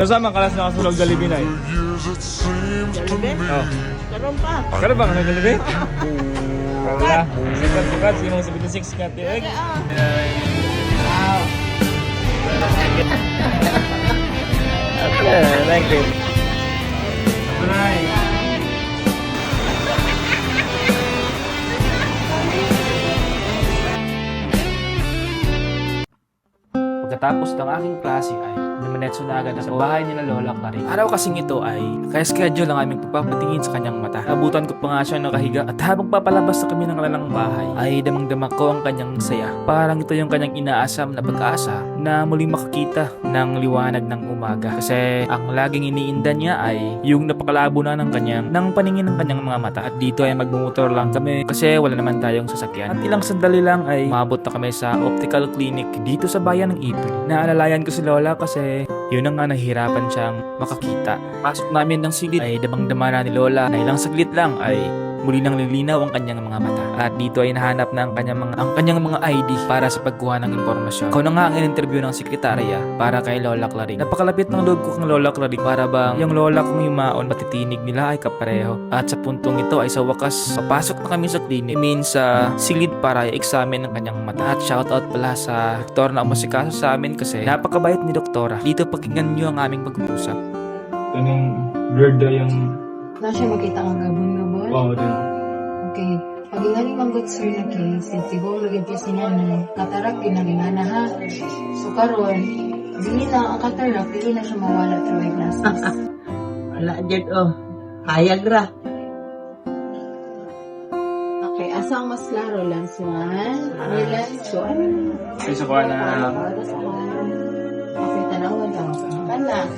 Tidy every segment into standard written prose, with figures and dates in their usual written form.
Kasama kalas na kasulog Jollibee na eh. Jollibee? Oh. Karoon pa. Karoon ba ka ng Jollibee? Wala. Sikat-sikat si mga 76 nga tiwag. Wow. Okay, thank you. Bye. Pagkatapos ng aking klase ay dumiretso na agad sa bahay nila Lola Clarice. Araw kasing ito ay kaya schedule ang aming pagpapatingin sa kanyang mata. Nabutan ko pa nga siya nakahiga at habang papalabas na kami ng kanilang bahay ay damang-dama ko ang kanyang saya. Parang ito yung kanyang inaasam na pag-asa na muling makakita ng liwanag ng umaga. Kasi ang laging iniinda niya ay yung napakalabo na ng paningin ng kanyang mga mata. At dito ay magmumotor lang kami kasi wala naman tayong sasakyan. At ilang sandali lang ay mabot na kami sa optical clinic dito sa bayan ng Ipil. Naalalayan ko si Lola kasi yun na nga nahihirapan siyang makakita. Pasok namin ng silid ay damang-dama na ni Lola na ilang saglit lang ay muli nang lilinaw ang kanyang mga mata. At dito ay nahanap na ang kanyang mga ID para sa pagkuha ng impormasyon. Ako na nga ang in-interview ng sekretarya para kay Lola Clarice. Napakalapit ng loob ko kang Lola Clarice para bang yung lola kong yumaon patitinig nila ay kapareho. At sa puntong ito ay sa wakas papasok na kami sa clinic. Sa silid para i-examine ang kanyang mata. At shoutout pala sa doktor na umusikaso sa amin kasi napakabait ni doktora. Dito pakinggan nyo ang aming pag-uusap. Ganang blurred yung... Na siya makita ang gabon-gabon? Oo, din. Okay. Pag ingali manggot sir na case, siguro lagyan pa si nanay. Katarak, ginagingana ha. So karon, dili na ang katarak, dili na siya mawala through eyeglasses. Wala dyan, oh. Hayag ra. Okay, asa ang mas klaro? Lens 1, may lens 2. Isa ko na... Okay, tanawan daw. Kana?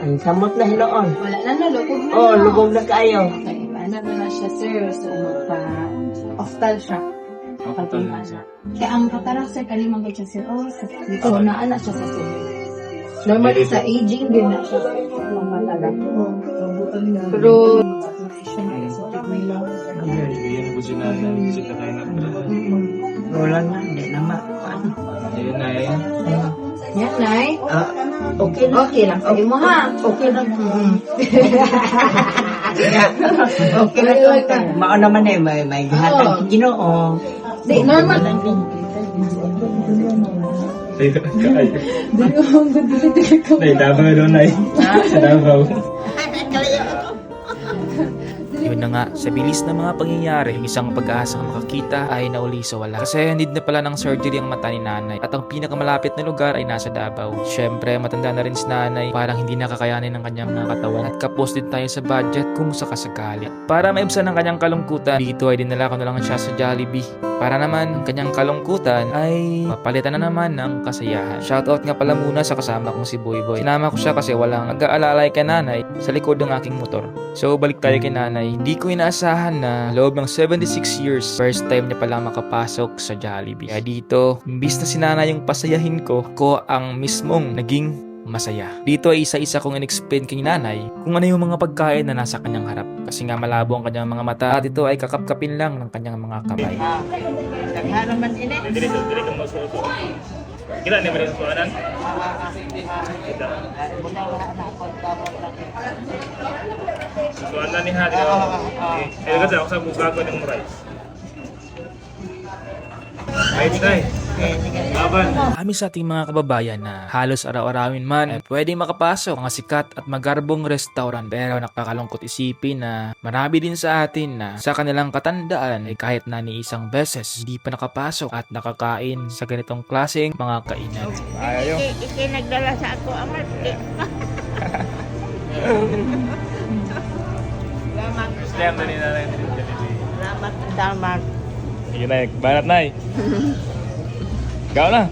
Ang samot na hiloon. Wala na, lubog na. Oh, lubog na kayo. Okay, paano na siya sir? So, magpa-oftal siya. Pagpimana. Kaya ang katarak sir, kalimang siya sir. Oh, dito, naana siya sa sir. Normally sa aging din na siya. Pero, Yan po sila kayo na pala. Wala na, hindi naman. Ayun na eh. yan, Nay. Okay na. Okay lang. Sige mo, ha? Okay na. Okay na. Mao naman eh, may gihatag si Ginoo. Di, normal. Dito na kayo. Nay, Davao doon ay. Sa Davao. Yun na nga, sa bilis ng mga pangyayari, isang pag-aasang makakita ay nauli sa wala. Kasi need na pala ng surgery ang mata ni nanay. At ang pinakamalapit na lugar ay nasa Davao. Siyempre, matanda na rin si nanay. Parang hindi nakakayanin ng kanyang mga katawan. At kapos din tayo sa budget kung sakasakali. Para maibsan ang kanyang kalungkutan, dito ay dinala ko na lang siya sa Jollibee. Para naman, ang kanyang kalungkutan ay mapalitan na naman ng kasayahan. Shoutout nga pala muna sa kasama kong si Boyboy. Sinama ko siya kasi walang nag-aalalay kay nanay sa likod ng aking motor. So, balik tayo kay nanay. Hindi ko inaasahan na loob ng 76 years, first time niya pala makapasok sa Jollibee. Kaya dito, imbis na si nanay yung pasayahin ko ang mismong naging masaya. Dito ay isa-isa kong in-explain kay nanay kung ano yung mga pagkain na nasa kanyang harap. Kasi nga malabo ang kanyang mga mata at ito ay kakapkapin lang ng kanyang mga kamay. Nagharaman ini. Dito mo sa Kila ni Maria Suanan? Suanan ni Hadi. Okay. Kasi ako sa buka ko ng rice. Right, Nay. Laban. Kami sa ating mga kababayan na halos araw-arawin man ay pwedeng makapasok mga sikat at magarbong restaurant. Pero nakakalungkot isipin na marami din sa atin na sa kanilang katandaan ay kahit na ni isang beses hindi pa nakapasok at nakakain sa ganitong klaseng mga kainan. Ayaw. Iki nagdala sa ako amat. Salamat. Stem na ni nanay. Salamat. Salamat. Sige na, banat na eh. Ikaw na.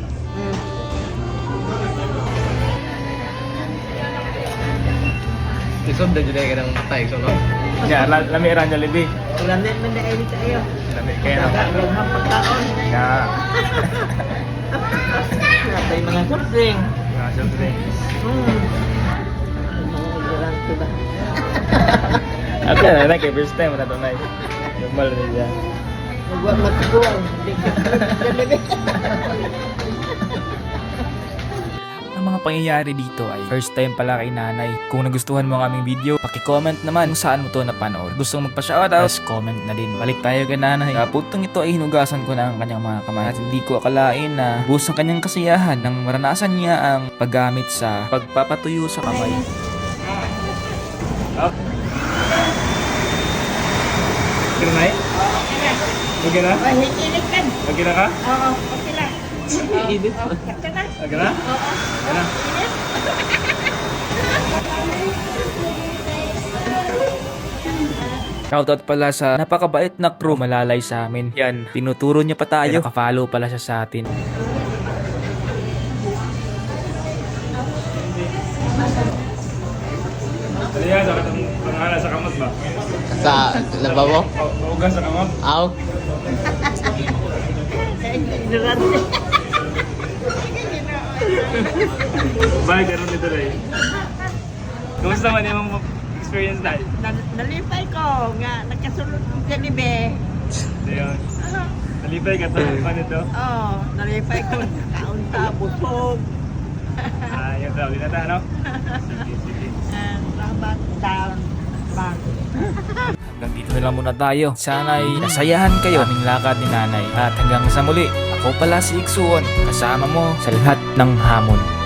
Isod na dyan ka ng matay, so no? Yeah, lamiran niya libi. Ulamin man na ini tayo. Lami, kaya na. Dagang ng pagkaon. Yeah. Natay mga surfing. Siyempre. Mga diba? At yan, na kay first time na ito na eh. Normal na siya. Huwag matiguan. Ang mga ang pangyayari dito ay first time pala kay nanay. Kung nagustuhan mo ang aming video, paki-comment naman kung saan mo to napanood. Gusto mong magpa-shoutout, comment na din. Balik tayo kay nanay. Kaputong ito ay hinugasan ko na ang kanyang mga kamay at hindi ko akalain na buhos ang kanyang kasiyahan nang maranasan niya ang paggamit sa pagpapatuyo sa kamay. Okay na, okay na? Mahikilig ka. Okay na ka? Oo, okay lang. Edit mo. Okay na. Okay na? Okay na. Shoutout pala sa napakabait na crew malalay sa amin. Yan, tinuturo niya pa tayo. Nakafollow pala siya sa atin. Ano yan? Sa pangalan sa kamot ba? Sa labawo? Maugas sa kamot? Aw. Bye, ganun nito rin. Kumusta man yung experience na? Nalipay ko nga, nagkasulod ng Janibe. Ayun. Nalipay ka to. Paano ito? Oo, nalipay ko. Kaunta, busog. Yung tawag din natin, ano? Sige, sige. Salamat, down, back. Hanggang dito na lang muna tayo. Sana ay nasayahan kayo aming lakad ni nanay. At hanggang sa muli, ako pala si Iksuon. Kasama mo sa lahat ng hamon.